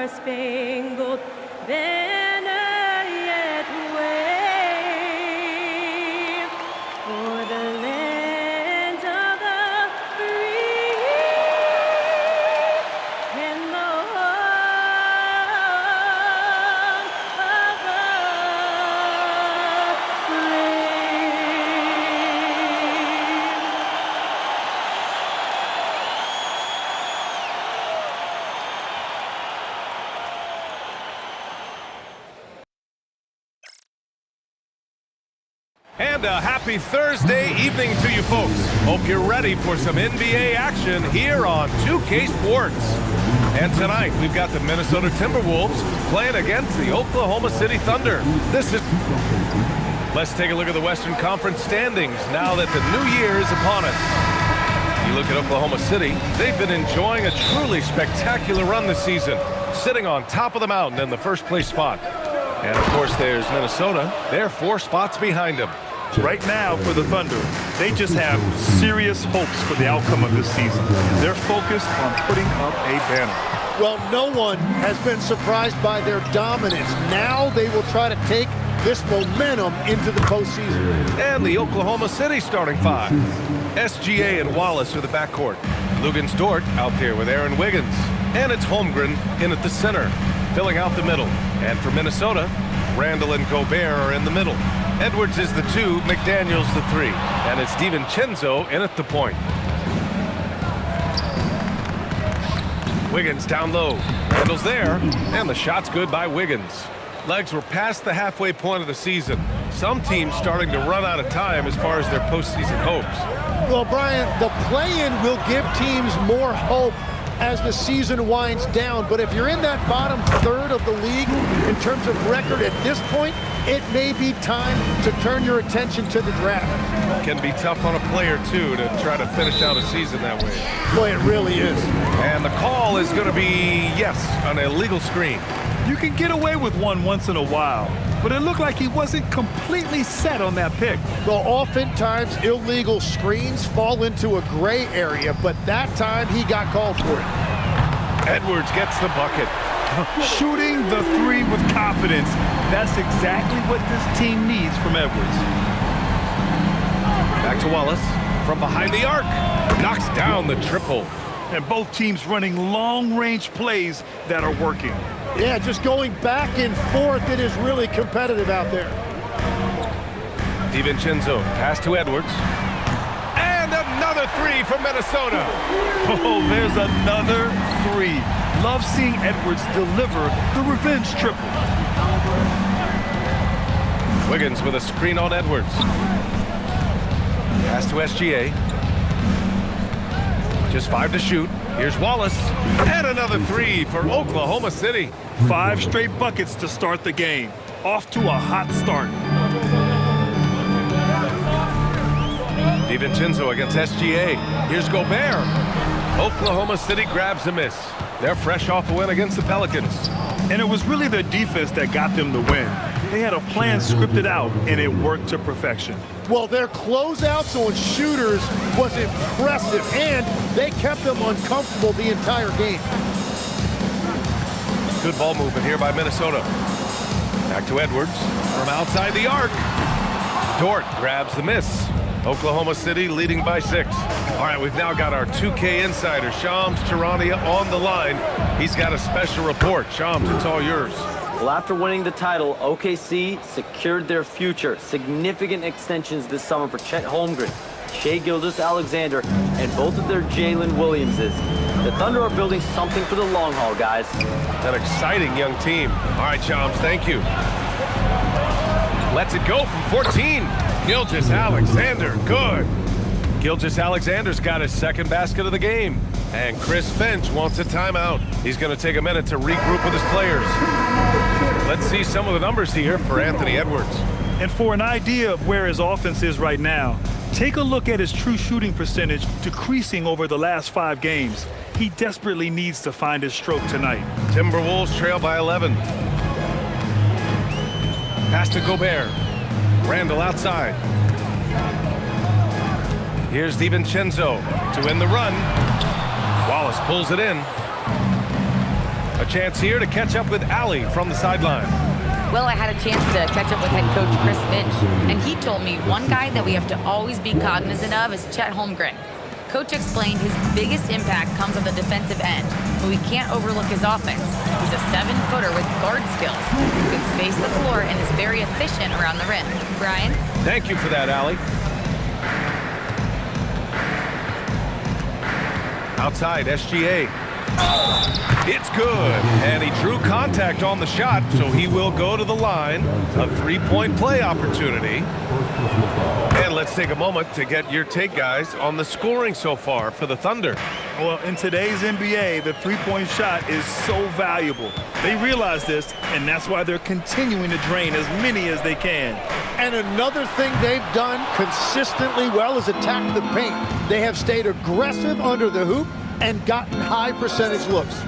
star-spangled banner yet wave for the land of the free and the home of the And a happy Thursday evening to you folks. Hope you're ready for some NBA action here on 2K Sports. And tonight, we've got the Minnesota Timberwolves playing against the Oklahoma City Thunder. Let's take a look at the Western Conference standings now that the new year is upon us. You look at Oklahoma City, they've been enjoying a truly spectacular run this season, sitting on top of the mountain in the first place spot. And of course, there's Minnesota. They're 4 spots behind them. Right now, for the Thunder, they just have serious hopes for the outcome of this season. They're focused on putting up a banner. Well, no one has been surprised by their dominance. Now they will try to take this momentum into the postseason. And the Oklahoma City starting 5. SGA and Wallace are the backcourt. Luguentz-Dort out there with Aaron Wiggins. And it's Holmgren in at the center, filling out the middle. And for Minnesota, Randall and Gobert are in the middle. Edwards is the 2, McDaniels the 3. And it's DiVincenzo in at the point. Wiggins down low. Randall's there, and the shot's good by Wiggins. Legs were past the halfway point of the season. Some teams starting to run out of time as far as their postseason hopes. Well, Brian, the play-in will give teams more hope as the season winds down. But if you're in that bottom third of the league in terms of record at this point, it may be time to turn your attention to the draft. Can be tough on a player, too, to try to finish out a season that way. Boy, it really is. And the call is going to be, yes, an illegal screen. You can get away with one once in a while, but it looked like he wasn't completely set on that pick. Well, oftentimes illegal screens fall into a gray area, but that time he got called for it. Edwards gets the bucket. Shooting the 3 with confidence. That's exactly what this team needs from Edwards. Back to Wallace. From behind the arc. Knocks down the triple. And both teams running long-range plays that are working. Yeah, just going back and forth. It is really competitive out there. DiVincenzo, pass to Edwards. And another 3 from Minnesota. Oh, there's another 3. Love seeing Edwards deliver the revenge triple. Wiggins with a screen on Edwards. Pass to SGA. Just 5 to shoot. Here's Wallace. And another 3 for Oklahoma City. 5 straight buckets to start the game. Off to a hot start. DiVincenzo against SGA. Here's Gobert. Oklahoma City grabs a miss. They're fresh off a win against the Pelicans. And it was really their defense that got them the win. They had a plan scripted out, and it worked to perfection. Well, their closeouts on shooters was impressive, and they kept them uncomfortable the entire game. Good ball movement here by Minnesota. Back to Edwards from outside the arc. Dort grabs the miss. Oklahoma City leading by 6. All right, we've now got our 2K insider, Shams Charania, on the line. He's got a special report. Shams, it's all yours. Well, after winning the title, OKC secured their future. Significant extensions this summer for Chet Holmgren, Shai Gilgeous-Alexander, and both of their Jalen Williamses. The Thunder are building something for the long haul, guys. An exciting young team. All right, Shams, thank you. Lets it go from 14. Gilgeous-Alexander, good. Gilgeous-Alexander's got his 2nd basket of the game. And Chris Finch wants a timeout. He's going to take a minute to regroup with his players. Let's see some of the numbers here for Anthony Edwards. And for an idea of where his offense is right now, take a look at his true shooting percentage decreasing over the last 5 games. He desperately needs to find his stroke tonight. Timberwolves trail by 11. Pass to Gobert. Randall outside. Here's DiVincenzo to end the run. Wallace pulls it in. A chance here to catch up with Allie from the sideline. Well, I had a chance to catch up with head coach Chris Finch, and he told me one guy that we have to always be cognizant of is Chet Holmgren. Coach explained his biggest impact comes on the defensive end, but we can't overlook his offense. He's a 7-footer with guard skills who can space the floor and is very efficient around the rim. Brian? Thank you for that, Allie. Outside, SGA. It's good, and he drew contact on the shot, so he will go to the line. A 3-point play opportunity. And let's take a moment to get your take, guys, on the scoring so far for the Thunder. Well, in today's NBA, the three-point shot is so valuable. They realize this, and that's why they're continuing to drain as many as they can. And another thing they've done consistently well is attack the paint. They have stayed aggressive under the hoop and gotten high percentage looks.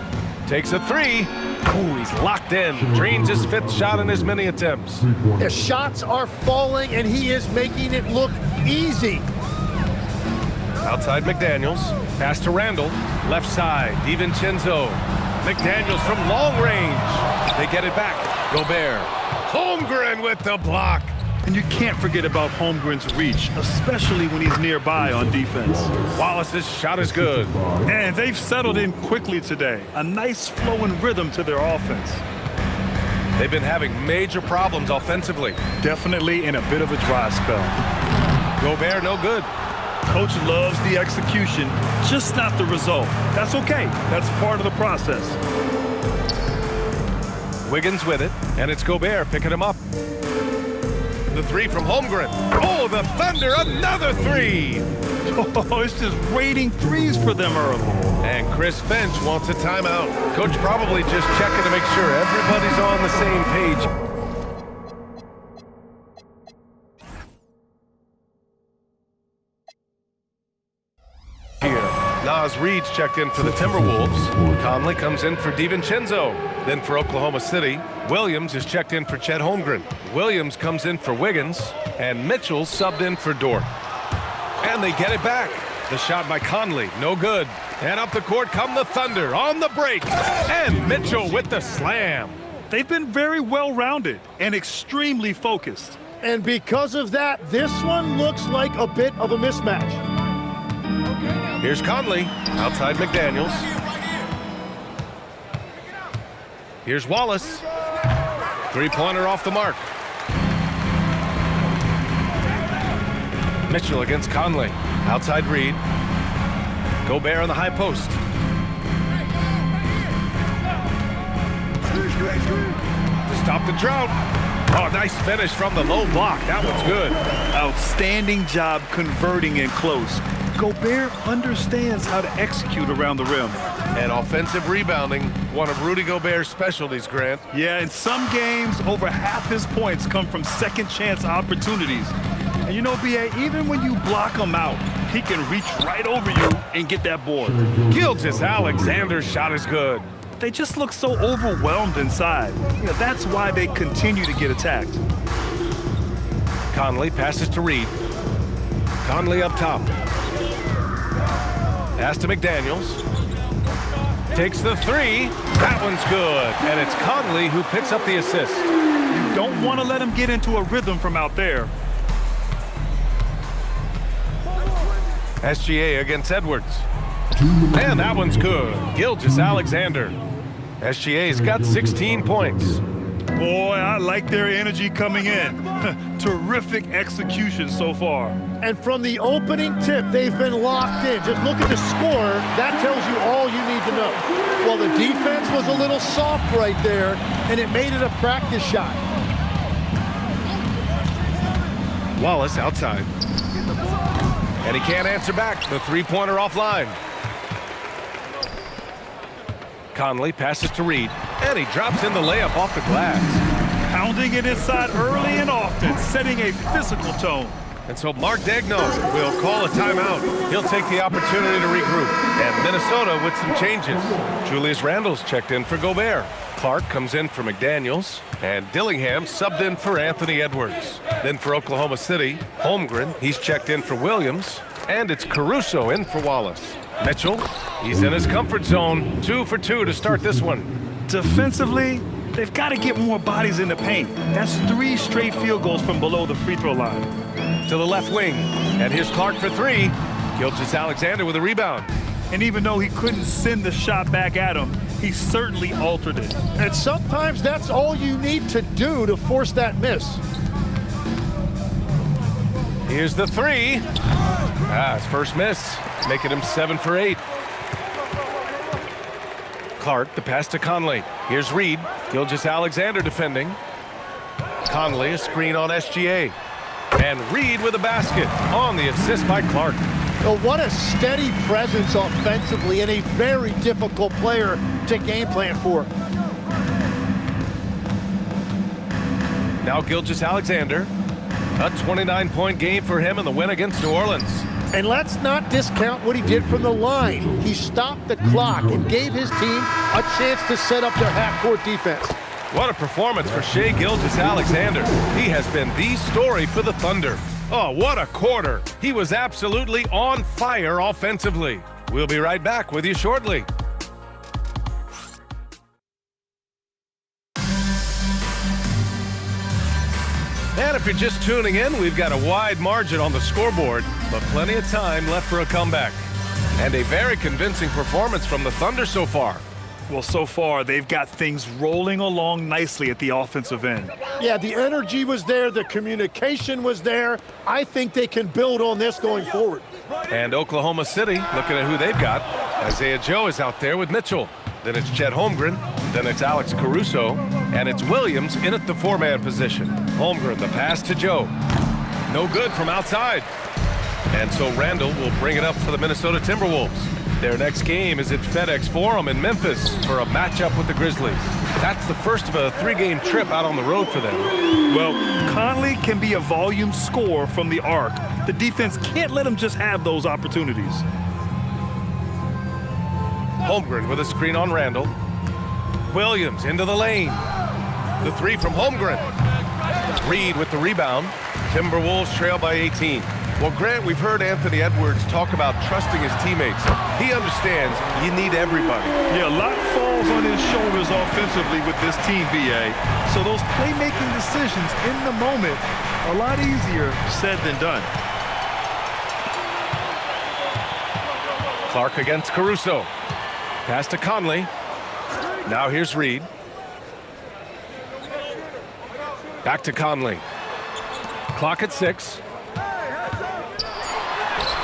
Takes a three. Ooh, he's locked in. Drains his 5th shot in as many attempts. The shots are falling, and he is making it look easy. Outside McDaniels. Pass to Randall. Left side, DiVincenzo. McDaniels from long range. They get it back. Gobert. Holmgren with the block. And you can't forget about Holmgren's reach, especially when he's nearby on defense. Wallace's shot is good. And they've settled in quickly today. A nice flowing rhythm to their offense. They've been having major problems offensively. Definitely in a bit of a dry spell. Gobert no good. Coach loves the execution, just not the result. That's okay. That's part of the process. Wiggins with it, and it's Gobert picking him up. The three from Holmgren. Oh, the Thunder, another three! Oh, it's just raining threes for them early. And Chris Finch wants a timeout. Coach probably just checking to make sure everybody's on the same page. Naz Reid's checked in for the Timberwolves. Conley comes in for DiVincenzo. Then for Oklahoma City, Williams is checked in for Chet Holmgren. Williams comes in for Wiggins, and Mitchell subbed in for Dort. And they get it back. The shot by Conley, no good. And up the court come the Thunder on the break. And Mitchell with the slam. They've been very well-rounded and extremely focused. And because of that, this one looks like a bit of a mismatch. Here's Conley, outside McDaniels. Here's Wallace. Three-pointer off the mark. Mitchell against Conley. Outside Reid. Gobert on the high post. To stop the drought. Oh, nice finish from the low block. That one's good. Outstanding job converting in close. Gobert understands how to execute around the rim. And offensive rebounding, one of Rudy Gobert's specialties, Grant. Yeah, in some games, over half his points come from second chance opportunities. And you know, B.A., even when you block him out, he can reach right over you and get that board. Gilgeous-Alexander's shot is good. They just look so overwhelmed inside. You know, that's why they continue to get attacked. Conley passes to Reid. Conley up top. Pass to McDaniels. Takes the three. That one's good. And it's Conley who picks up the assist. You don't want to let him get into a rhythm from out there. SGA against Edwards. And that one's good. Gilgeous-Alexander. SGA's got 16 points. Boy, I like their energy coming in. Terrific execution so far. And from the opening tip, they've been locked in. Just look at the score. That tells you all you need to know. Well, the defense was a little soft right there, and it made it a practice shot. Wallace outside. And he can't answer back. The three-pointer offline. Conley passes to Reid, and he drops in the layup off the glass. Pounding it inside early and often, setting a physical tone. And so Mark Daigneault will call a timeout. He'll take the opportunity to regroup. And Minnesota with some changes. Julius Randle's checked in for Gobert. Clark comes in for McDaniels. And Dillingham subbed in for Anthony Edwards. Then for Oklahoma City, Holmgren, he's checked in for Williams. And it's Caruso in for Wallace. Mitchell, he's in his comfort zone. 2 for 2 to start this one. Defensively, they've got to get more bodies in the paint. That's 3 straight field goals from below the free throw line. To the left wing. And here's Clark for 3. Gilgeous-Alexander with a rebound. And even though he couldn't send the shot back at him, he certainly altered it. And sometimes that's all you need to do to force that miss. Here's the 3. His first miss, making him 7 for 8. Clark, the pass to Conley. Here's Reed. Gilgeous-Alexander defending. Conley, a screen on SGA. And Reed with a basket on the assist by Clark. Well, what a steady presence offensively and a very difficult player to game plan for. Now Gilgeous-Alexander. A 29-point game for him in the win against New Orleans. And let's not discount what he did from the line. He stopped the clock and gave his team a chance to set up their half-court defense. What a performance for Shai Gilgeous-Alexander. He has been the story for the Thunder. Oh, what a quarter. He was absolutely on fire offensively. We'll be right back with you shortly. And if you're just tuning in, we've got a wide margin on the scoreboard, but plenty of time left for a comeback. And a very convincing performance from the Thunder so far. Well, so far, they've got things rolling along nicely at the offensive end. Yeah, the energy was there, the communication was there. I think they can build on this going forward. And Oklahoma City, looking at who they've got. Isaiah Joe is out there with Mitchell. Then it's Chet Holmgren. Then it's Alex Caruso. And it's Williams in at the 4-man position. Holmgren, the pass to Joe. No good from outside. And so Randall will bring it up for the Minnesota Timberwolves. Their next game is at FedEx Forum in Memphis for a matchup with the Grizzlies. That's the first of a 3-game trip out on the road for them. Well, Conley can be a volume scorer from the arc. The defense can't let him just have those opportunities. Holmgren with a screen on Randall. Williams into the lane. The 3 from Holmgren. Reed with the rebound. Timberwolves trail by 18. Well, Grant, we've heard Anthony Edwards talk about trusting his teammates. He understands you need everybody. Yeah, a lot falls on his shoulders offensively with this team, BA. So those playmaking decisions in the moment are a lot easier said than done. Clark against Caruso. Pass to Conley. Now here's Reed. Back to Conley. Clock at 6.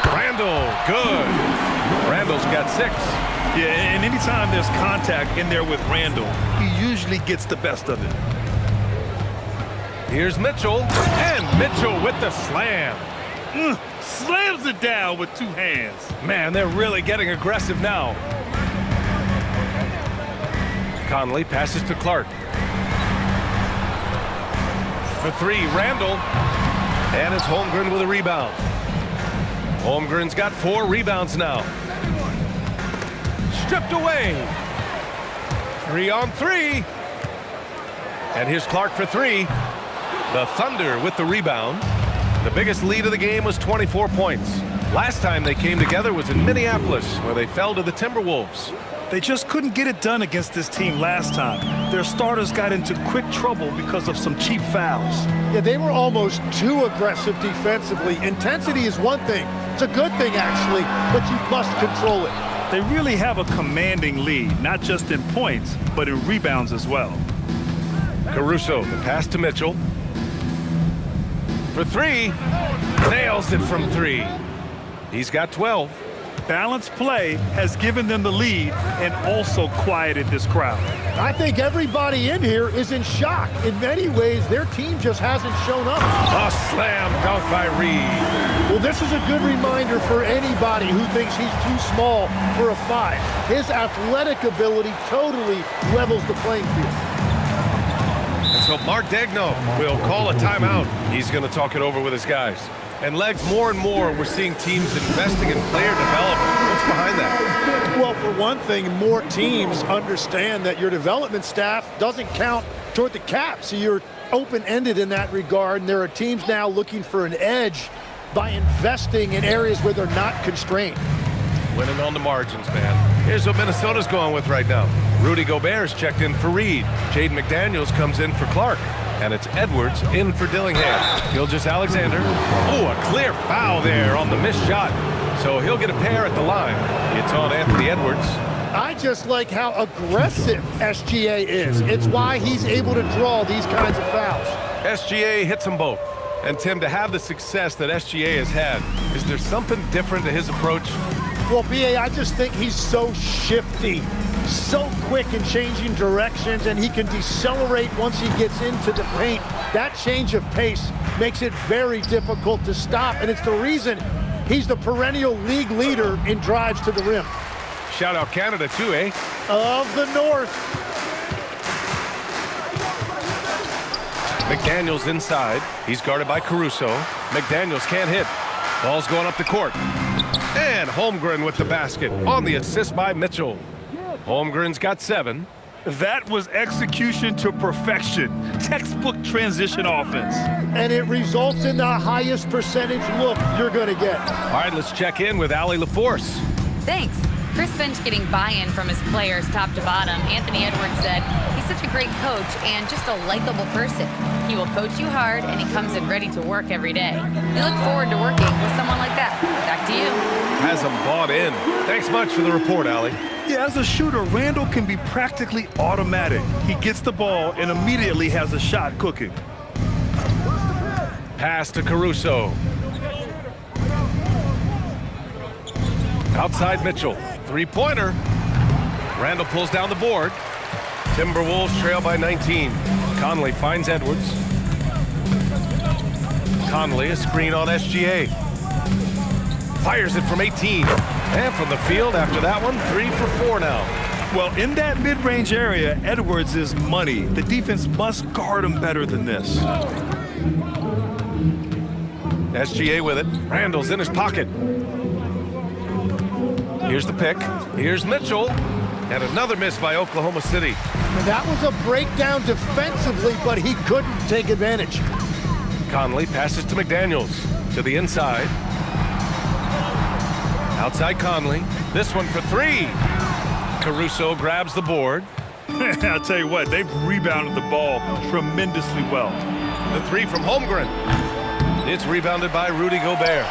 Randall, good. Randall's got 6. Yeah, and anytime there's contact in there with Randall, he usually gets the best of it. Here's Mitchell, and Mitchell with the slam. Slams it down with 2 hands. Man, they're really getting aggressive now. Conley passes to Clark. For 3, Randall. And it's Holmgren with a rebound. Holmgren's got 4 rebounds now. Stripped away. 3 on 3. And here's Clark for 3. The Thunder with the rebound. The biggest lead of the game was 24 points. Last time they came together was in Minneapolis, where they fell to the Timberwolves. They just couldn't get it done against this team last time. Their starters got into quick trouble because of some cheap fouls. Yeah, they were almost too aggressive defensively. Intensity is one thing. It's a good thing, actually, but you must control it. They really have a commanding lead, not just in points, but in rebounds as well. Caruso, the pass to Mitchell. For 3, nails it from 3. He's got 12. Balanced play has given them the lead and also quieted this crowd. I think everybody in here is in shock. In many ways, their team just hasn't shown up. A slam dunk by Reed. Well, this is a good reminder for anybody who thinks he's too small for a 5. His athletic ability totally levels the playing field. And so Mark Daigneault will call a timeout. He's going to talk it over with his guys. And Legs, more and more, we're seeing teams investing in player development. What's behind that? Well, for one thing, more teams understand that your development staff doesn't count toward the cap. So you're open-ended in that regard. And there are teams now looking for an edge by investing in areas where they're not constrained. Winning on the margins, man. Here's what Minnesota's going with right now. Rudy Gobert's checked in for Reed. Jaden McDaniels comes in for Clark. And it's Edwards in for Dillingham. Gilgeous-Alexander. Oh, a clear foul there on the missed shot. So he'll get a pair at the line. It's on Anthony Edwards. I just like how aggressive SGA is. It's why he's able to draw these kinds of fouls. SGA hits them both. And Tim, to have the success that SGA has had, is there something different to his approach? Well, B.A., I just think he's so shifty, so quick in changing directions, and he can decelerate once he gets into the paint. That change of pace makes it very difficult to stop, and it's the reason he's the perennial league leader in drives to the rim. Shout out Canada too, eh? Of the North. McDaniels inside. He's guarded by Caruso. McDaniels can't hit. Ball's going up the court. And Holmgren with the basket on the assist by Mitchell. Holmgren's got 7. That was execution to perfection. Textbook transition offense. And it results in the highest percentage look you're going to get. All right, let's check in with Allie LaForce. Thanks. Chris Finch getting buy-in from his players top to bottom. Anthony Edwards said he's such a great coach and just a likable person. He will coach you hard, and he comes in ready to work every day. We look forward to working with someone like that. Back to you. Has them bought in. Thanks much for the report, Allie. Yeah, as a shooter, Randall can be practically automatic. He gets the ball and immediately has a shot cooking. Pass to Caruso. Outside Mitchell. Three-pointer. Randall pulls down the board. Timberwolves trail by 19. Conley finds Edwards. Conley, a screen on SGA. Fires it from 18. And from the field after that one, 3 for 4 now. Well, in that mid-range area, Edwards is money. The defense must guard him better than this. SGA with it. Randall's in his pocket. Here's the pick. Here's Mitchell. And another miss by Oklahoma City. And that was a breakdown defensively, but he couldn't take advantage. Conley passes to McDaniels. To the inside. Outside Conley. This one for 3. Caruso grabs the board. I'll tell you what, they've rebounded the ball tremendously well. The 3 from Holmgren. It's rebounded by Rudy Gobert.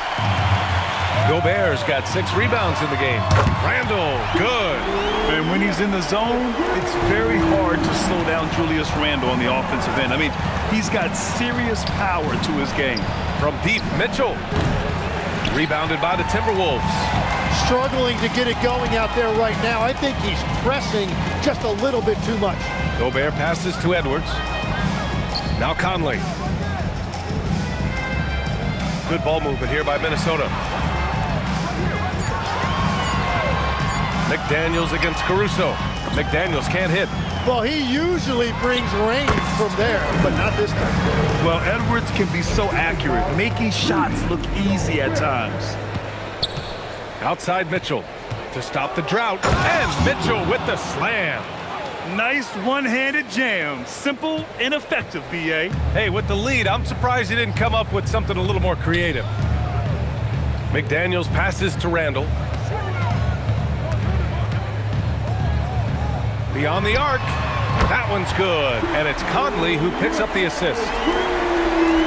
Gobert's got 6 rebounds in the game. Randall, good. And when he's in the zone, it's very hard to slow down Julius Randle on the offensive end. I mean, he's got serious power to his game. From deep, Mitchell. Rebounded by the Timberwolves. Struggling to get it going out there right now. I think he's pressing just a little bit too much. Gobert passes to Edwards. Now Conley. Good ball movement here by Minnesota. McDaniels against Caruso. McDaniels can't hit. Well, he usually brings rain from there, but not this time. Well, Edwards can be so accurate, making shots look easy at times. Outside Mitchell to stop the drought. And Mitchell with the slam. Nice one-handed jam. Simple and effective, B.A. Hey, with the lead, I'm surprised he didn't come up with something a little more creative. McDaniels passes to Randall. Beyond the arc. That one's good. And it's Conley who picks up the assist.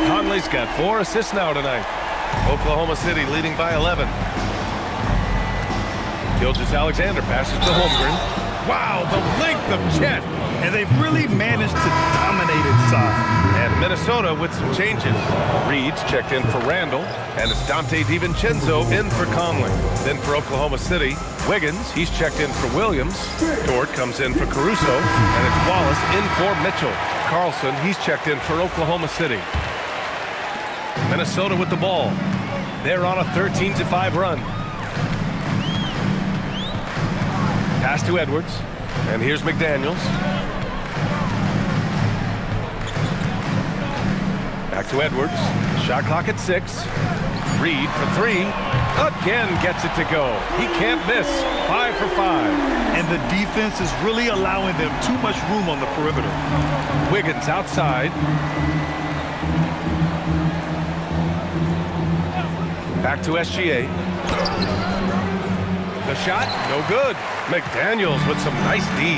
Conley's got 4 assists now tonight. Oklahoma City leading by 11. Gilgeous-Alexander passes to Holmgren. Wow, the length of Chet. And they've really managed to dominate inside. And Minnesota with some changes. Reed's checked in for Randall, and it's Dante DiVincenzo in for Conley. Then for Oklahoma City, Wiggins, he's checked in for Williams. Dort comes in for Caruso, and it's Wallace in for Mitchell. Carlson, he's checked in for Oklahoma City. Minnesota with the ball. They're on a 13-5 run. Pass to Edwards, and here's McDaniels. Back to Edwards. Shot clock at 6. Reed for 3. Again gets it to go. He can't miss. 5 for 5. And the defense is really allowing them too much room on the perimeter. Wiggins outside. Back to SGA. The The shot, no good. McDaniels with some nice D.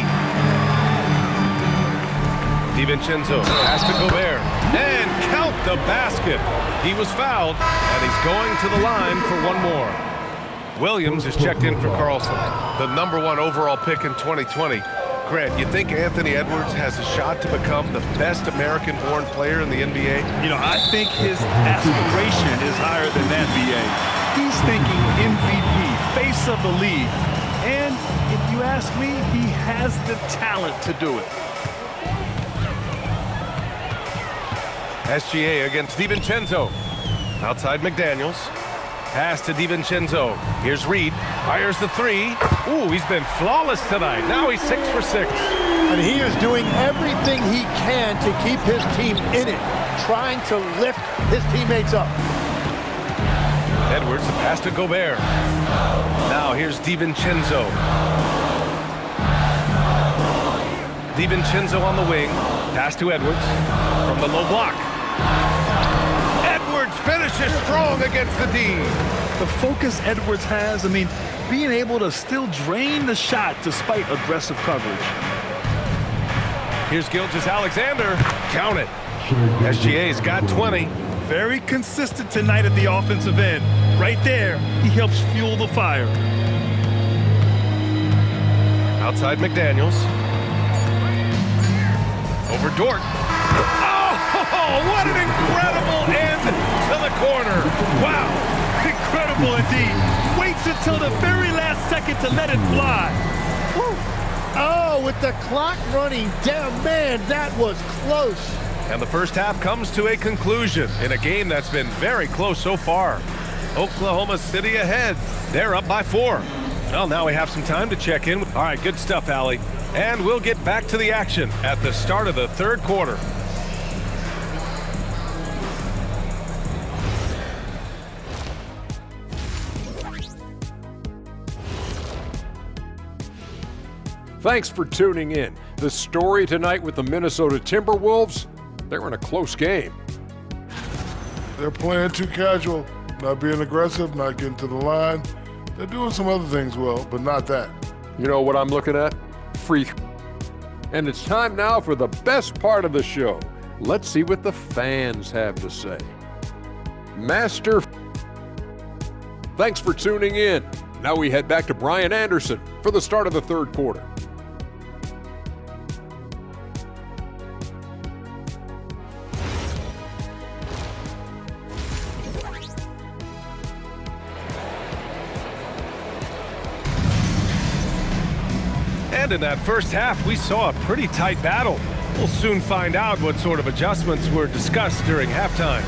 DiVincenzo pass to Gobert. And count the basket. He was fouled, and he's going to the line for one more. Williams is checked in for Carlson, the #1 overall pick in 2020. Grant, you think Anthony Edwards has a shot to become the best American-born player in the NBA? You know, I think his aspiration is higher than that, BA. He's thinking MVP, face of the league. And if you ask me, he has the talent to do it. SGA against DiVincenzo. Outside McDaniels. Pass to DiVincenzo. Here's Reed. Fires the three. Ooh, he's been flawless tonight. Now he's 6 for 6. And he is doing everything he can to keep his team in it, trying to lift his teammates up. Edwards, the pass to Gobert. Now here's DiVincenzo. DiVincenzo on the wing. Pass to Edwards from the low block. Edwards finishes strong against the D. The focus Edwards has, I mean, being able to still drain the shot despite aggressive coverage. Here's Gilgeous-Alexander. Count it. SGA's got 20. Very consistent tonight at the offensive end. Right there, he helps fuel the fire. Outside McDaniels. Over Dort. Oh, what an incredible end to the corner. Wow, incredible indeed. Waits until the very last second to let it fly. Woo. Oh, with the clock running down, man, that was close. And the first half comes to a conclusion in a game that's been very close so far. Oklahoma City ahead. They're up by 4. Well, now we have some time to check in. All right, good stuff, Allie. And we'll get back to the action at the start of the third quarter. Thanks for tuning in. The story tonight with the Minnesota Timberwolves, they're in a close game. They're playing too casual, not being aggressive, not getting to the line. They're doing some other things well, but not that. You know what I'm looking at? Free. And it's time now for the best part of the show. Let's see what the fans have to say. Master. Thanks for tuning in. Now we head back to Brian Anderson for the start of the third quarter. And in that first half, we saw a pretty tight battle. We'll soon find out what sort of adjustments were discussed during halftime.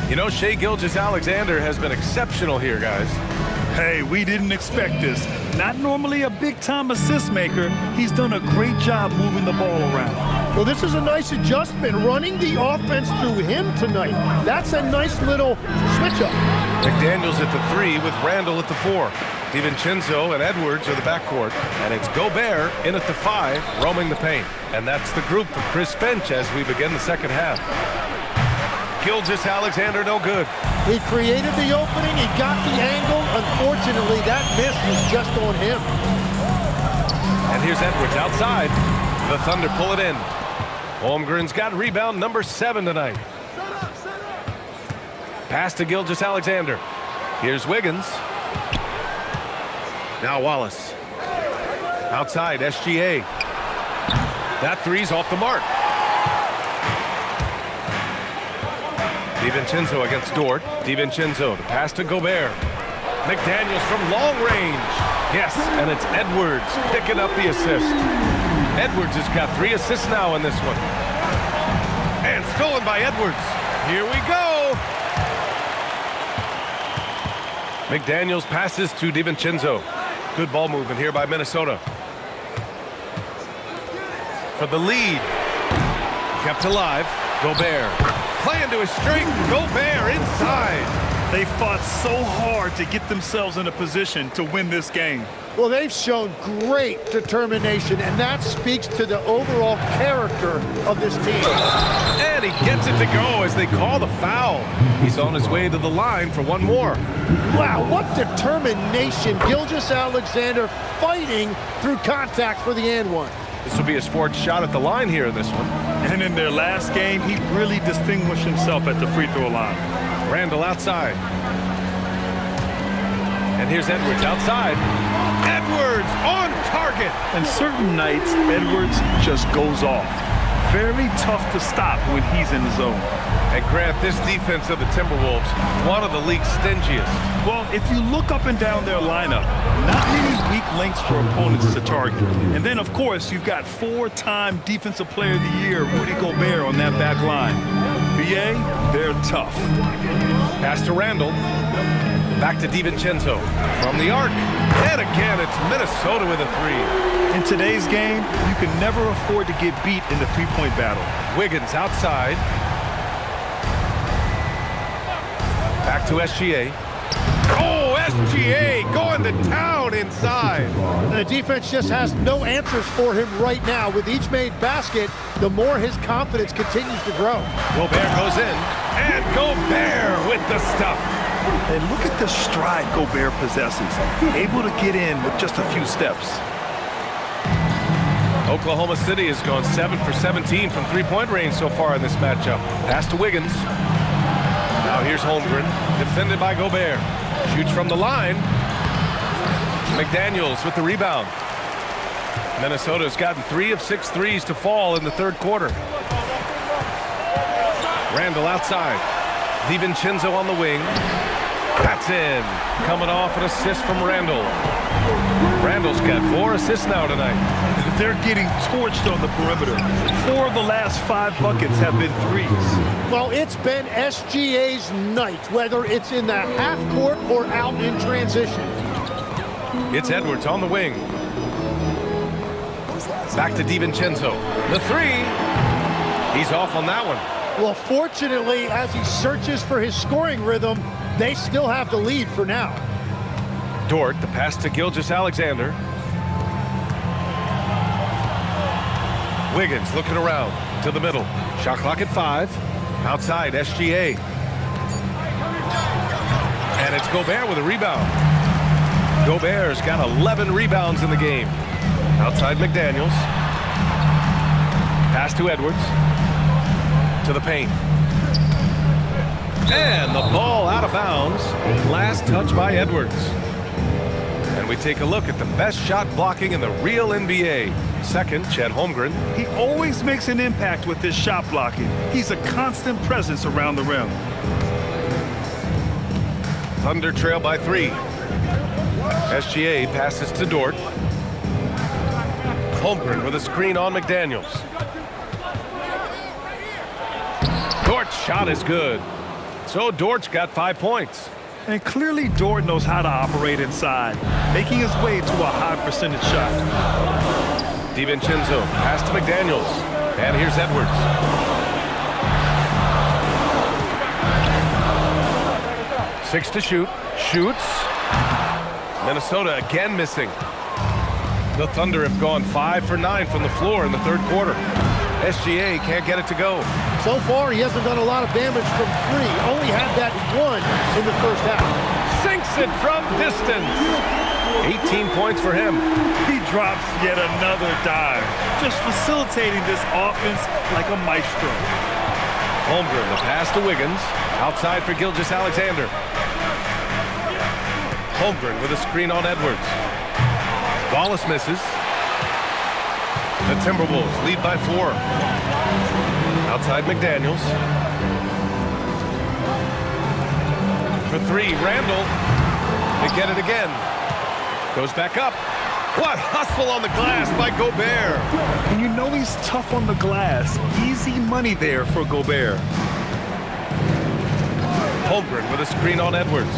You know, Shai Gilgeous-Alexander has been exceptional here, guys. Hey, we didn't expect this. Not normally a big-time assist maker, he's done a great job moving the ball around. Well, this is a nice adjustment, running the offense through him tonight. That's a nice little switch-up. McDaniels at the 3 with Randall at the 4. DiVincenzo and Edwards are the backcourt, and it's Gobert in at the 5, roaming the paint. And that's the group for Chris Finch as we begin the second half. Gilgeous-Alexander, no good. He created the opening, he got the angle. Unfortunately, that miss was just on him. And here's Edwards outside. The Thunder pull it in. Holmgren's got rebound number 7 tonight. Pass to Gilgeous-Alexander. Here's Wiggins. Now Wallace. Outside, SGA. That 3's off the mark. DiVincenzo against Dort. DiVincenzo, the pass to Gobert. McDaniels from long range. Yes, and it's Edwards picking up the assist. Edwards has got 3 assists now in this one. And stolen by Edwards. Here we go. McDaniels passes to DiVincenzo. Good ball movement here by Minnesota. For the lead. Kept alive. Gobert. Play into his strength. Gobert inside. They fought so hard to get themselves in a position to win this game. Well, they've shown great determination, and that speaks to the overall character of this team. And he gets it to go as they call the foul. He's on his way to the line for one more. Wow, what determination. Gilgeous-Alexander fighting through contact for the and one. This will be his fourth shot at the line here in this one. And in their last game, he really distinguished himself at the free throw line. Randall outside. And here's Edwards outside. Edwards on target. And certain nights, Edwards just goes off. Very tough to stop when he's in the zone. And Grant, this defense of the Timberwolves, one of the league's stingiest. Well, if you look up and down their lineup, not many weak links for opponents to target. And then, of course, you've got four-time Defensive Player of the Year, Rudy Gobert, on that back line. BA, they're tough. Pass to Randall. Back to DiVincenzo. From the arc. And again, it's Minnesota with a three. In today's game, you can never afford to get beat in the three-point battle. Wiggins outside. Back to SGA. Oh, SGA going to town inside. And the defense just has no answers for him right now. With each made basket, the more his confidence continues to grow. Gobert goes in. And Gobert with the stuff. And look at the stride Gobert possesses. Able to get in with just a few steps. Oklahoma City has gone 7 for 17 from three-point range so far in this matchup. Pass to Wiggins. Now here's Holmgren, defended by Gobert. Shoots from the line. McDaniels with the rebound. Minnesota's gotten 3 of 6 threes to fall in the third quarter. Randall outside. DiVincenzo on the wing. That's in. Coming off an assist from Randall. Randall's got 4 assists now tonight. They're getting torched on the perimeter. 4 of the last 5 buckets have been threes. Well, it's been SGA's night, whether it's in the half court or out in transition. It's Edwards on the wing. Back to DiVincenzo. The three. He's off on that one. Well, fortunately, as he searches for his scoring rhythm, they still have the lead for now. Dort, the pass to Gilgeous-Alexander. Wiggins looking around to the middle. Shot clock at 5. Outside, SGA. And it's Gobert with a rebound. Gobert's got 11 rebounds in the game. Outside McDaniels. Pass to Edwards. To the paint. And the ball out of bounds. Last touch by Edwards. And we take a look at the best shot blocking in the real NBA. Second, Chet Holmgren. He always makes an impact with his shot blocking. He's a constant presence around the rim. Thunder trail by 3. SGA passes to Dort. Holmgren with a screen on McDaniels. Dort's shot is good. So Dort's got 5 points. And clearly Dort knows how to operate inside, making his way to a high percentage shot. DiVincenzo, pass to McDaniels. And here's Edwards. Six to shoot. Shoots. Minnesota again missing. The Thunder have gone 5 for 9 from the floor in the third quarter. SGA can't get it to go. So far, he hasn't done a lot of damage from 3. Only had that 1 in the first half. Sinks it from distance. 18 points for him. He drops yet another dive, just facilitating this offense like a maestro. Holmgren, the pass to Wiggins. Outside for Gilgeous-Alexander. Holmgren with a screen on Edwards. Wallace misses. The Timberwolves lead by 4. Outside McDaniels. For 3, Randall. They get it again. Goes back up. What hustle on the glass by Gobert. And you know he's tough on the glass. Easy money there for Gobert. Holmgren with a screen on Edwards.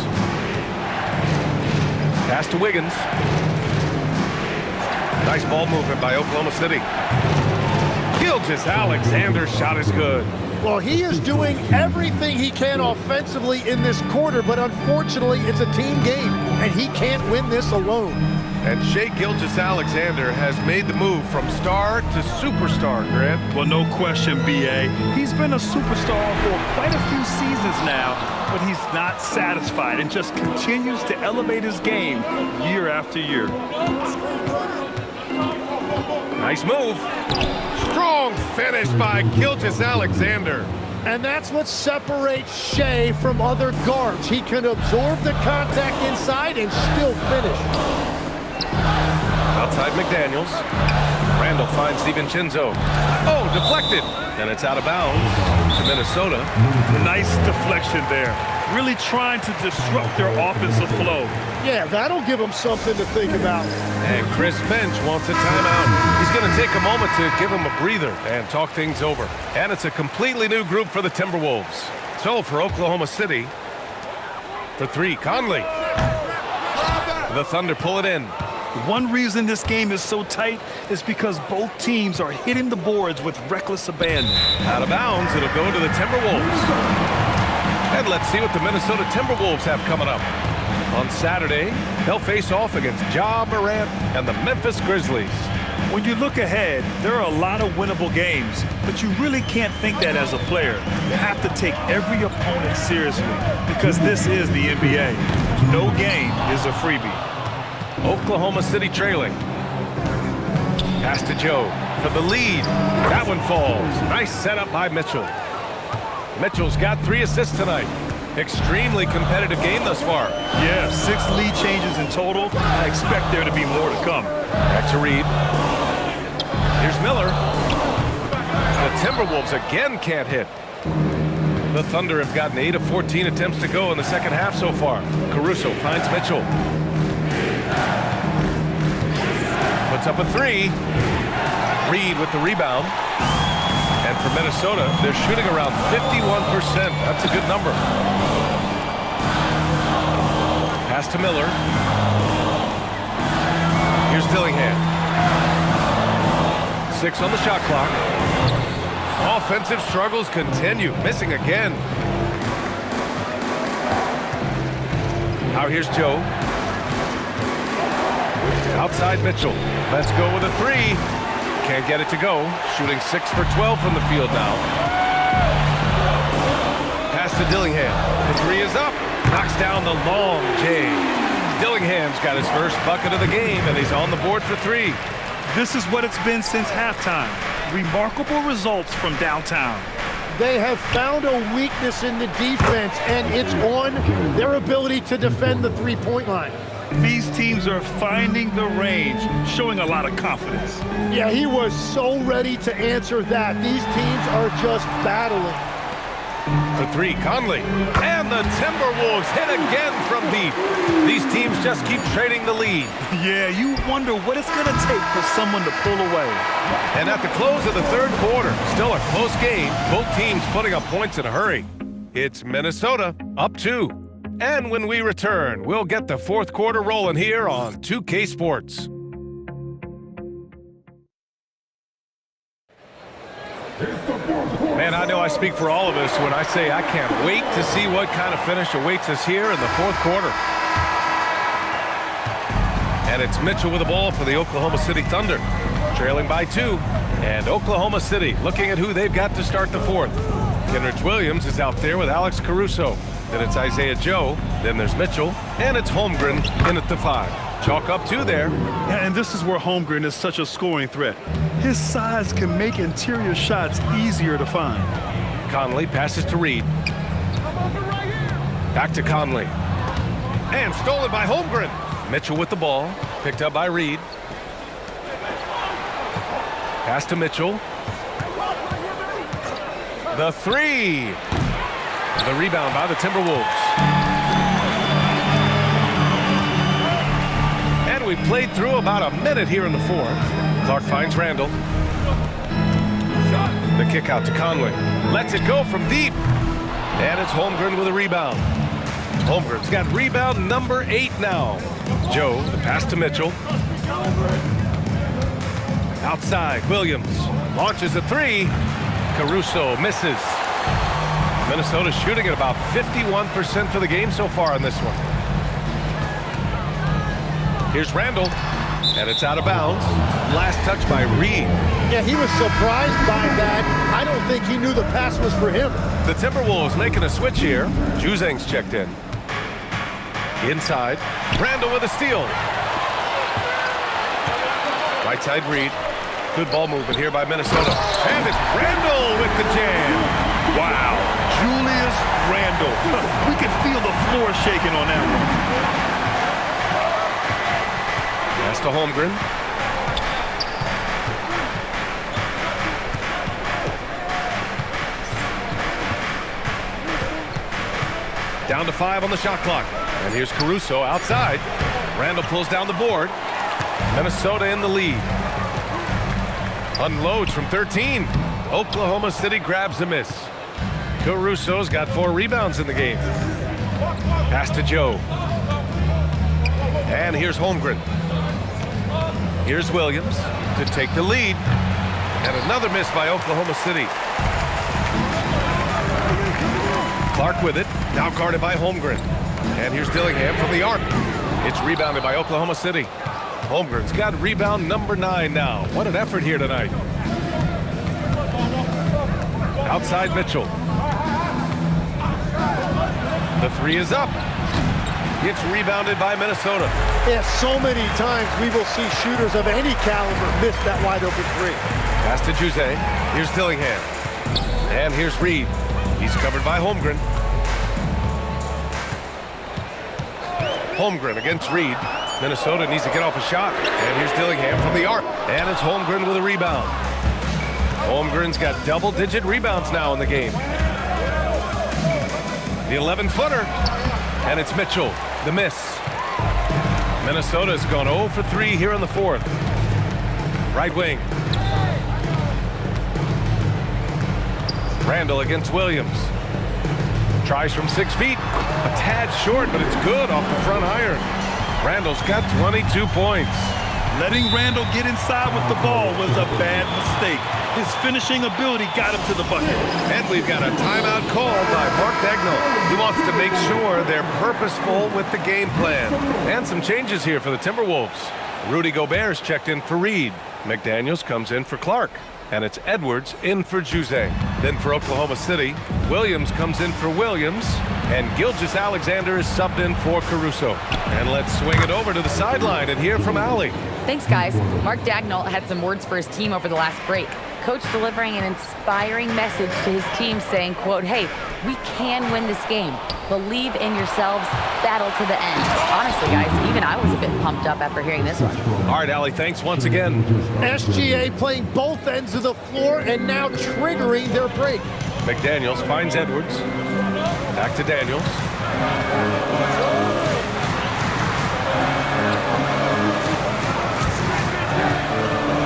Pass to Wiggins. Nice ball movement by Oklahoma City. Gilgeous-Alexander's shot is good. Well, he is doing everything he can offensively in this quarter, but unfortunately, it's a team game, and he can't win this alone. And Shai Gilgeous-Alexander has made the move from star to superstar, Grant. Well, no question, B.A. He's been a superstar for quite a few seasons now, but he's not satisfied and just continues to elevate his game year after year. Nice move. Strong finish by Gilgeous-Alexander. And that's what separates Shai from other guards. He can absorb the contact inside and still finish. Outside McDaniels. Randall finds DiVincenzo. Oh, deflected. And it's out of bounds to Minnesota. Nice deflection there. Really trying to disrupt their offensive flow. Yeah, that'll give him something to think about. And Chris Finch wants a timeout. He's going to take a moment to give him a breather and talk things over. And it's a completely new group for the Timberwolves. So for Oklahoma City, for three, Conley. The Thunder pull it in. One reason this game is so tight is because both teams are hitting the boards with reckless abandon. Out of bounds, it'll go to the Timberwolves. And let's see what the Minnesota Timberwolves have coming up. On Saturday, they'll face off against Ja Morant and the Memphis Grizzlies. When you look ahead, there are a lot of winnable games, but you really can't think that as a player. You have to take every opponent seriously because this is the NBA. No game is a freebie. Oklahoma City trailing. Pass to Joe for the lead. That one falls. Nice setup by Mitchell. Mitchell's got 3 assists tonight. Extremely competitive game thus far. Yeah, 6 lead changes in total. I expect there to be more to come. Back to Reed. Here's Miller. The Timberwolves again can't hit. The Thunder have gotten 8 of 14 attempts to go in the second half so far. Caruso finds Mitchell. Puts up a 3. Reed with the rebound. And for Minnesota, they're shooting around 51%. That's a good number. Pass to Miller. Here's Dillingham. 6 on the shot clock. Offensive struggles continue. Missing again. Now here's Joe. Outside Mitchell. Let's go with a 3. Can't get it to go. Shooting 6 for 12 from the field now. Pass to Dillingham. The 3 is up. Knocks down the long J. Dillingham's got his first bucket of the game, and he's on the board for 3. This is what it's been since halftime. Remarkable results from downtown. They have found a weakness in the defense, and it's on their ability to defend the three-point line. These teams are finding the range, showing a lot of confidence. Yeah, he was so ready to answer that. These teams are just battling. For 3, Conley. And the Timberwolves hit again from deep. These teams just keep trading the lead. Yeah, you wonder what it's going to take for someone to pull away. And at the close of the third quarter, still a close game. Both teams putting up points in a hurry. It's Minnesota up 2. And when we return, we'll get the fourth quarter rolling here on 2K Sports. Man, I know I speak for all of us when I say I can't wait to see what kind of finish awaits us here in the fourth quarter. And it's Mitchell with the ball for the Oklahoma City Thunder, trailing by 2. And Oklahoma City looking at who they've got to start the fourth. Kenrich Williams is out there with Alex Caruso. Then it's Isaiah Joe. Then there's Mitchell. And it's Holmgren in at the 5. Chalk up 2 there. Yeah, and this is where Holmgren is such a scoring threat. His size can make interior shots easier to find. Conley passes to Reed. Back to Conley. And stolen by Holmgren. Mitchell with the ball. Picked up by Reed. Pass to Mitchell. The 3. The rebound by the Timberwolves. And we played through about a minute here in the fourth. Clark finds Randall. The kick out to Conley. Lets it go from deep. And it's Holmgren with a rebound. Holmgren's got rebound number 8 now. Joe, the pass to Mitchell. Outside, Williams launches a 3. Caruso misses. Minnesota shooting at about 51% for the game so far in this one. Here's Randall, and it's out of bounds. Last touch by Reed. Yeah, he was surprised by that. I don't think he knew the pass was for him. The Timberwolves making a switch here. Juzang's checked in. Inside, Randall with a steal. Right side Reed. Good ball movement here by Minnesota. And it's Randall with the jam. Wow, Julius Randall. We could feel the floor shaking on that one. Pass to Holmgren. Down to 5 on the shot clock. And here's Caruso outside. Randall pulls down the board. Minnesota in the lead. Unloads from 13. Oklahoma City grabs a miss. Caruso's got 4 rebounds in the game. Pass to Joe. And here's Holmgren. Here's Williams to take the lead. And another miss by Oklahoma City. Clark with it. Now guarded by Holmgren. And here's Dillingham from the arc. It's rebounded by Oklahoma City. Holmgren's got rebound number 9 now. What an effort here tonight. Outside Mitchell. The 3 is up. It's rebounded by Minnesota. Yeah, so many times we will see shooters of any caliber miss that wide open 3. Pass to Juzang. Here's Dillingham. And here's Reed. He's covered by Holmgren. Holmgren against Reed. Minnesota needs to get off a shot. And here's Dillingham from the arc. And it's Holmgren with a rebound. Holmgren's got double-digit rebounds now in the game. The 11-footer. And it's Mitchell. The miss. Minnesota's gone 0 for 3 here in the 4th. Right wing. Randall against Williams. Tries from 6 feet. A tad short, but it's good off the front iron. Randall's got 22 points. Letting Randall get inside with the ball was a bad mistake. His finishing ability got him to the bucket. And we've got a timeout called by Mark Dagnall. He wants to make sure they're purposeful with the game plan. And some changes here for the Timberwolves. Rudy Gobert's checked in for Reed. McDaniels comes in for Clark. And it's Edwards in for Juzang. Then for Oklahoma City, Williams comes in for Williams. And Gilgeous-Alexander is subbed in for Caruso. And let's swing it over to the sideline and hear from Allie. Thanks, guys. Mark Dagnall had some words for his team over the last break. Coach delivering an inspiring message to his team saying, quote, "Hey, we can win this game. Believe in yourselves. Battle to the end." Honestly, guys, even I was a bit pumped up after hearing this one. All right, Allie, thanks once again. SGA playing both ends of the floor and now triggering their break. McDaniels finds Edwards. Back to Daniels.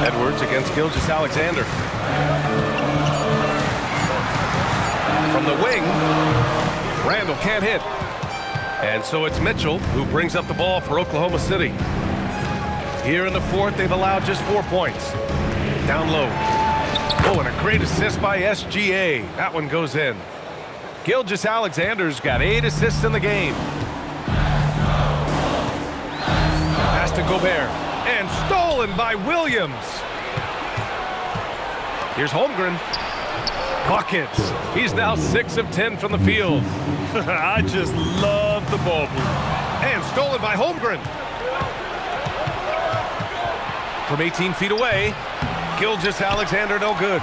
Edwards against Gilgeous-Alexander. From the wing, Randall can't hit. And so it's Mitchell who brings up the ball for Oklahoma City. Here in the 4th, they've allowed just 4 points. Down low. Oh, and a great assist by SGA. That one goes in. Gilgeous-Alexander's got 8 assists in the game. Pass to Gobert. And stolen by Williams. Here's Holmgren. Buckets. He's now 6 of 10 from the field. I just love the ball move. And stolen by Holmgren. From 18 feet away, Gilgeous-Alexander no good.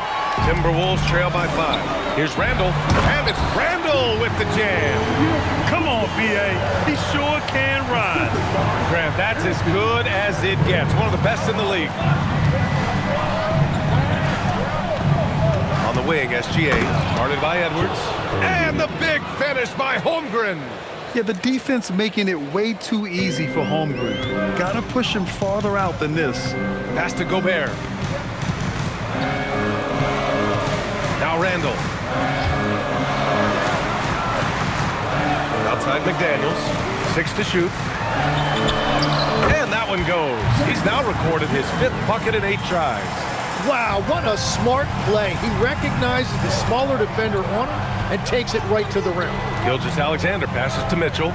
Timberwolves trail by 5. Here's Randall. And it's Randall with the jam. Come on, B.A. He sure can ride. Graham, that's as good as it gets. One of the best in the league. On the wing, SGA, guarded by Edwards. And the big finish by Holmgren. Yeah, the defense making it way too easy for Holmgren. Gotta push him farther out than this. Pass to Gobert. Now Randall. Outside McDaniels. 6 to shoot. And that one goes. He's now recorded his 5th bucket in 8 tries. Wow, what a smart play. He recognizes the smaller defender on him, and takes it right to the rim. Gilgeous-Alexander passes to Mitchell.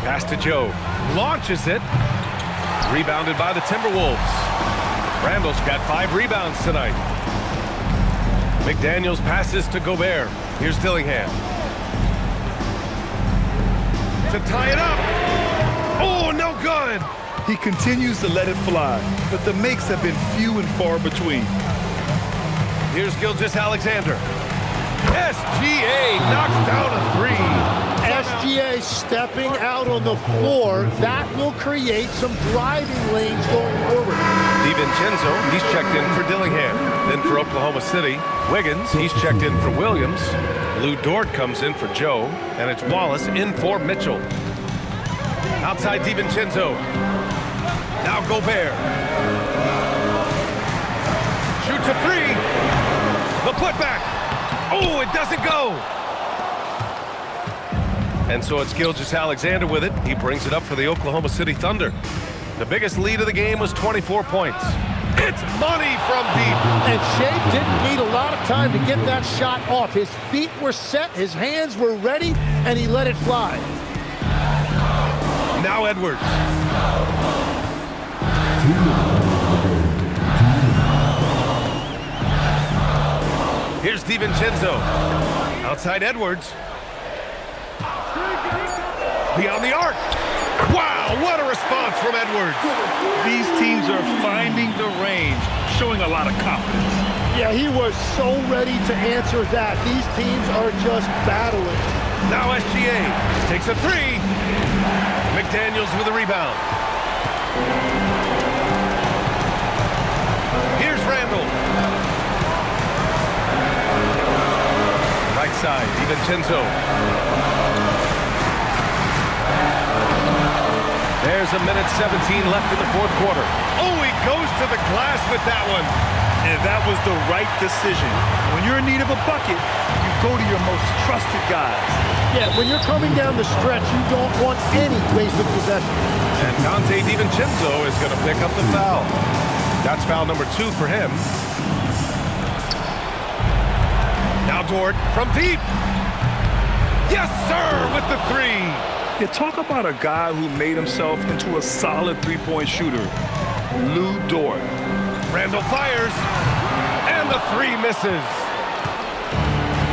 Pass to Joe. Launches it. Rebounded by the Timberwolves. Randall's got 5 rebounds tonight. McDaniels passes to Gobert. Here's Dillingham. To tie it up. Oh, no good. He continues to let it fly, but the makes have been few and far between. Here's Gilgeous-Alexander. SGA knocks down a 3. SGA stepping out on the floor. That will create some driving lanes going forward. DiVincenzo, he's checked in for Dillingham. Then for Oklahoma City, Wiggins, he's checked in for Williams. Lou Dort comes in for Joe, and it's Wallace in for Mitchell. Outside DiVincenzo. Now Gobert. Shoots a 3. The putback. Oh, it doesn't go. And so it's Gilgeous-Alexander with it. He brings it up for the Oklahoma City Thunder. The biggest lead of the game was 24 points. It's money from deep. And Shea didn't need a lot of time to get that shot off. His feet were set, his hands were ready, and he let it fly. Now Edwards. Here's DiVincenzo. Outside Edwards. Beyond the arc. Wow, what a response from Edwards. These teams are finding the range, showing a lot of confidence. Yeah, he was so ready to answer that. These teams are just battling. Now SGA takes a 3. McDaniels with a rebound. Here's Randall. Right side, DiVincenzo. There's a minute 17 left in the fourth quarter. Oh, he goes to the glass with that one. And that was the right decision. When you're in need of a bucket, you go to your most trusted guys. Yeah, when you're coming down the stretch, you don't want any wasted possession. And Dante DiVincenzo is going to pick up the foul. That's foul number 2 for him. Now Dort from deep. Yes, sir, with the 3. You talk about a guy who made himself into a solid three-point shooter. Lou Dort. Randall fires, and the 3 misses.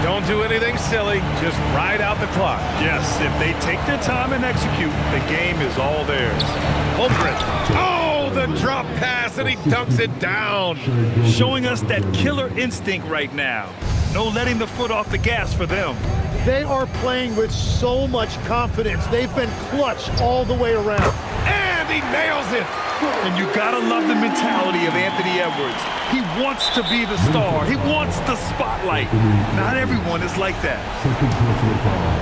Don't do anything silly, just ride out the clock. Yes, if they take their time and execute, the game is all theirs. Holmgren. Oh, the drop pass, and he dunks it down. Showing us that killer instinct right now. No letting the foot off the gas for them. They are playing with so much confidence. They've been clutch all the way around. And he nails it. And you gotta love the mentality of Anthony Edwards. He wants to be the star. He wants the spotlight. Not everyone is like that. Second personal foul.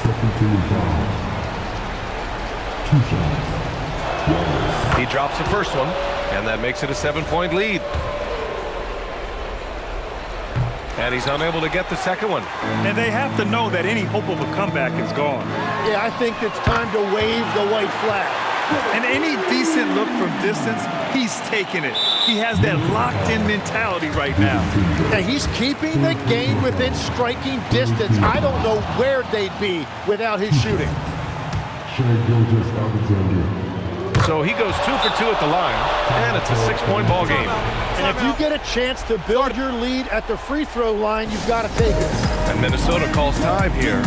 Second team foul. 2 shots. He drops the first one, and that makes it a 7-point lead. And he's unable to get the second one. And they have to know that any hope of a comeback is gone. Yeah, I think it's time to wave the white flag. And any decent look from distance, he's taking it. He has that locked-in mentality right now. And he's keeping the game within striking distance. I don't know where they'd be without his shooting. Shea Gilgeous-Alexander. So he goes 2 for 2 at the line, and it's a 6-point ball game. And if you get a chance to build your lead at the free throw line, you've got to take it. And Minnesota calls time here.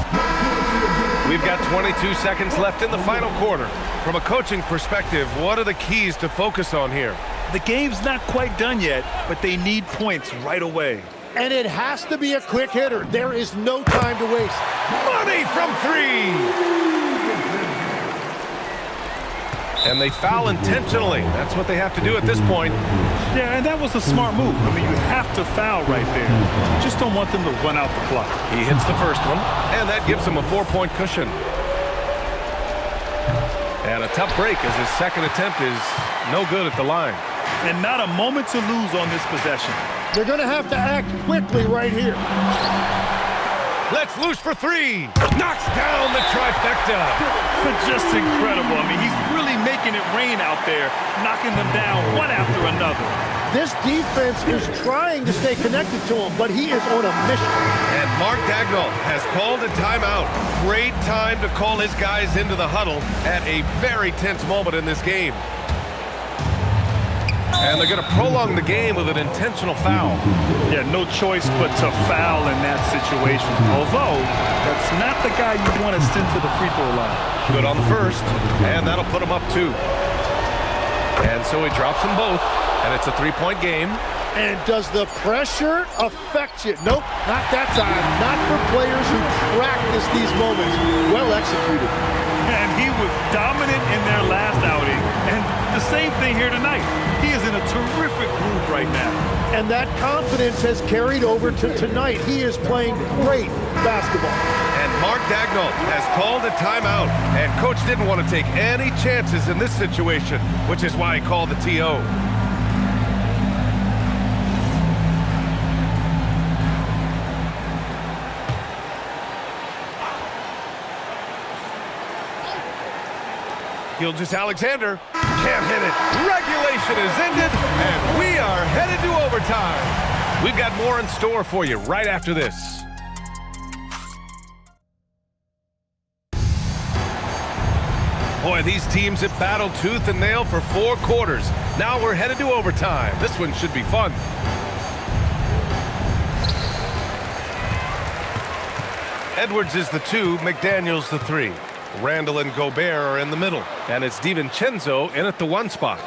We've got 22 seconds left in the final quarter. From a coaching perspective, what are the keys to focus on here? The game's not quite done yet, but they need points right away. And it has to be a quick hitter. There is no time to waste. Money from 3! And they foul intentionally. That's what they have to do at this point. Yeah, and that was a smart move. I mean, you have to foul right there. Just don't want them to run out the clock. He hits the first one, and that gives him a 4-point cushion. And a tough break as his second attempt is no good at the line. And not a moment to lose on this possession. They're going to have to act quickly right here. Let's loose for 3. Knocks down the trifecta. But just incredible. I mean, he's really making it rain out there, knocking them down one after another. This defense is trying to stay connected to him, but he is on a mission. And Mark Dagnall has called a timeout. Great time to call his guys into the huddle at a very tense moment in this game. And they're going to prolong the game with an intentional foul. Yeah, no choice but to foul in that situation. Although, that's not the guy you want to send to the free throw line. Good on the first, and that'll put him up 2. And so he drops them both, and it's a 3-point game. And does the pressure affect you? Nope, not that time. Not for players who practice these moments. Well executed. And he was dominant in their last outing. And the same thing here tonight. He is in a terrific groove right now. And that confidence has carried over to tonight. He is playing great basketball. And Mark Dagnall has called a timeout. And Coach didn't want to take any chances in this situation, which is why he called the TO. Gilgeous-Alexander can't hit it. Regulation is ended, and we are headed to overtime. We've got more in store for you right after this. Boy, these teams have battled tooth and nail for 4 quarters. Now we're headed to overtime. This one should be fun. Edwards is the 2, McDaniels the 3. Randall and Gobert are in the middle. And it's DiVincenzo in at the 1 spot.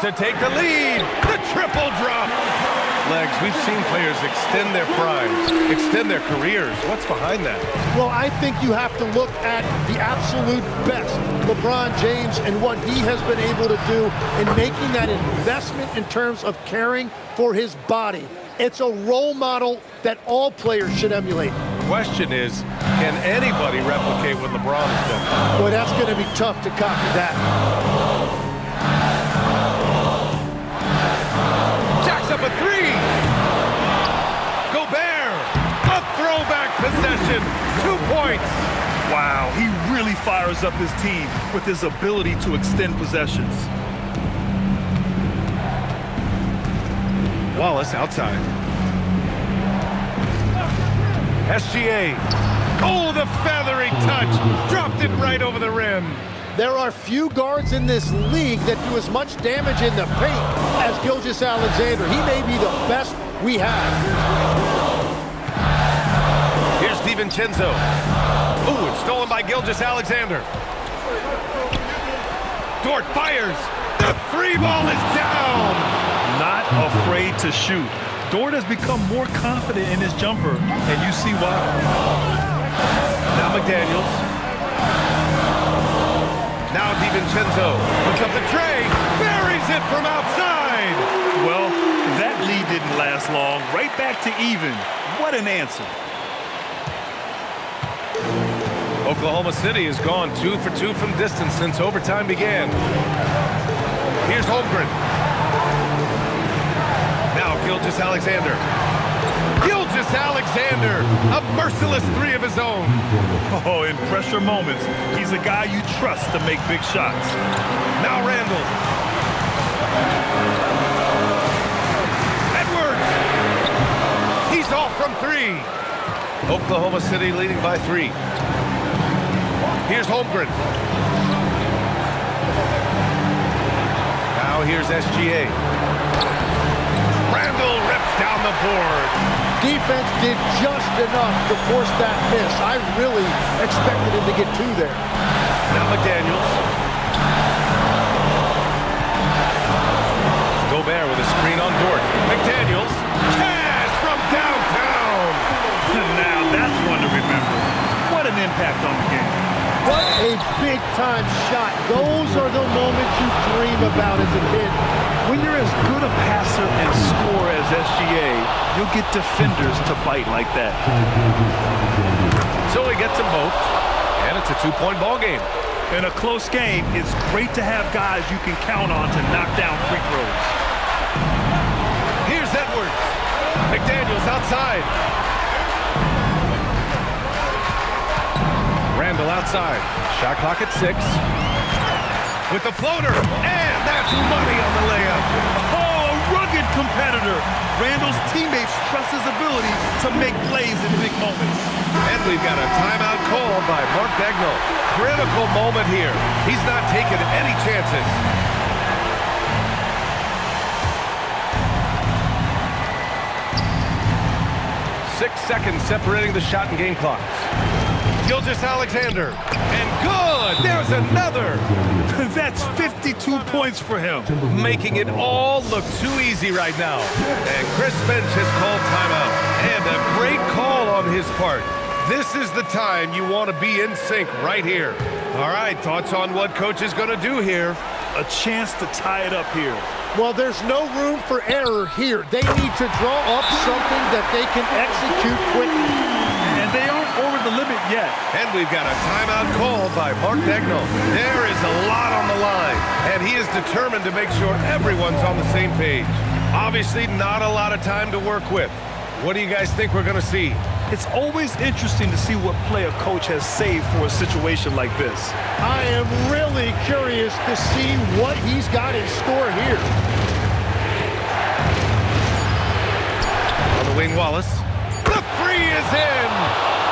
To take the lead, the triple drop. Legs, we've seen players extend their primes, extend their careers. What's behind that? Well, I think you have to look at the absolute best, LeBron James, and what he has been able to do in making that investment in terms of caring for his body. It's a role model that all players should emulate. Question is, can anybody replicate what LeBron has done? Boy, that's going to be tough to copy that. Jacks up a 3. Gobert, a throwback possession, 2 points. Wow, he really fires up his team with his ability to extend possessions. Wallace outside. SGA. Oh, the feathery touch. Dropped it right over the rim. There are few guards in this league that do as much damage in the paint as Gilgeous-Alexander. He may be the best we have. Here's DiVincenzo. Ooh, it's stolen by Gilgeous-Alexander. Dort fires. The 3 ball is down. Not afraid to shoot. Dort has become more confident in his jumper, and you see why. Now McDaniels. Now DiVincenzo puts up the tray, buries it from outside. Well, that lead didn't last long. Right back to even. What an answer. Oklahoma City has gone 2 for 2 from distance since overtime began. Here's Holmgren. Now Gilgeous-Alexander. Gilgeous-Alexander, a merciless 3 of his own. Oh, in pressure moments, he's a guy you trust to make big shots. Now Randall. Edwards. He's off from 3. Oklahoma City leading by 3. Here's Holmgren. Now here's SGA. Randall rips down the board. Defense did just enough to force that miss. I really expected him to get 2 there. Now McDaniels. Gobert with a screen on Dort. McDaniels. Cash from downtown. Now that's one to remember. What an impact on the game. What a big-time shot. Those are the moments you dream about as a kid. When you're as good a passer and scorer as SGA, you'll get defenders to bite like that. So he gets them both, and it's a 2-point ball game. In a close game, it's great to have guys you can count on to knock down free throws. Here's Edwards. McDaniels outside. Randall outside. Shot clock at 6. With the floater, and that's money on the layup. Oh, a rugged competitor. Randall's teammates trust his ability to make plays in big moments. And we've got a timeout call by Mark Dagnall. Critical moment here. He's not taking any chances. Six seconds separating the shot and game clocks. Gilgeous-Alexander, and good! There's another! That's 52 points for him. Making it all look too easy right now. And Chris Finch has called timeout. And a great call on his part. This is the time you want to be in sync right here. All right, thoughts on what coach is going to do here? A chance to tie it up here. Well, there's no room for error here. They need to draw up something that they can execute quickly. And they aren't over the limit yet. And we've got a timeout called by Mark Dagnall. There is a lot on the line, and he is determined to make sure everyone's on the same page. Obviously, not a lot of time to work with. What do you guys think we're going to see? It's always interesting to see what play a coach has saved for a situation like this. I am really curious to see what he's got in store here. On the wing, Wallace. The three is in!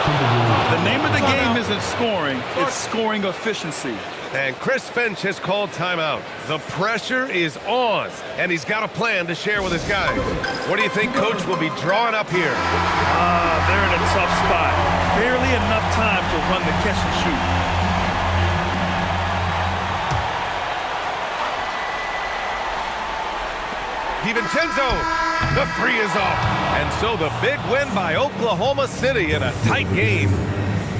The name of the game isn't scoring, it's scoring efficiency. And Chris Finch has called timeout. The pressure is on, and he's got a plan to share with his guys. What do you think coach will be drawing up here? They're in a tough spot. Barely enough time to run the catch and shoot. DiVincenzo, the three is off. And so the big win by Oklahoma City in a tight game.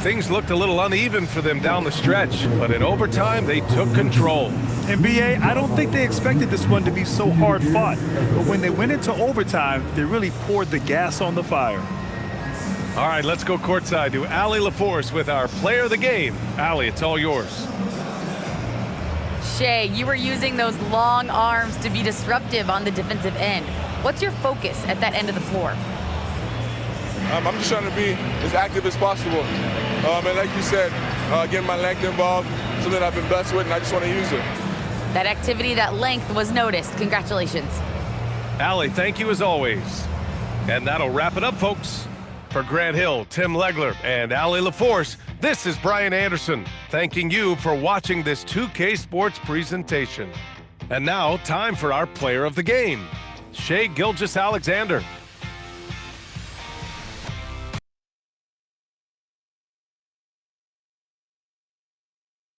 Things looked a little uneven for them down the stretch, but in overtime, they took control. And BA, I don't think they expected this one to be so hard fought. But when they went into overtime, they really poured the gas on the fire. All right, let's go courtside to Allie LaForce with our player of the game. Allie, it's all yours. Shea, you were using those long arms to be disruptive on the defensive end. What's your focus at that end of the floor? I'm just trying to be as active as possible. And like you said, getting my length involved, something I've been blessed with, and I just want to use it. That activity, that length was noticed. Congratulations. Allie, thank you as always. And that'll wrap it up, folks. For Grant Hill, Tim Legler, and Allie LaForce, this is Brian Anderson, thanking you for watching this 2K Sports presentation. And now, time for our player of the game, Shea Gilgeous-Alexander.